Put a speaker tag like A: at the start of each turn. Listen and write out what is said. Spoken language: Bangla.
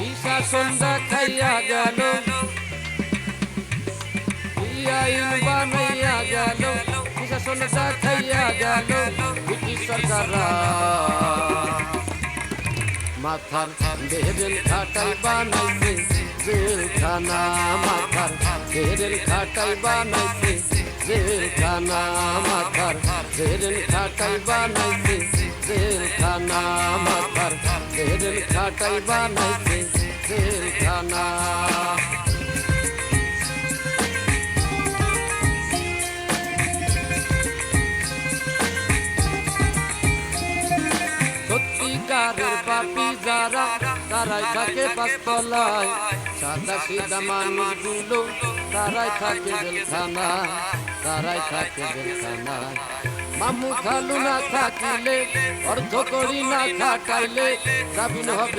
A: ঈশা সন্ধ্যা খাইয়া গেল, আইন বানাইয়া গেল, ঈশা সন্ধ্যা খাইয়া গেল ব্রিটিশ সরকার। মাথার বেরেল খাটাই বানাইছে জেলখানা, মাথার বেরেল খাটাই বানাইছে জেলখানা, মাথার বেরেল খাটাই বানাইছে জেলখানা, মাথার বেরেল খাটাই বানাইছে জেলখানা। সত্যিকারের পাপী যারা তারাই থাকে পাঁচতলায়, সাদা সিধা মানুষগুলো তারাই থাকে জেলখানায়, তারাই থাকে জেলখানায়। মামু খালু না থাকিলে, অর্ধ করি না খাটাইলে জামিন হবে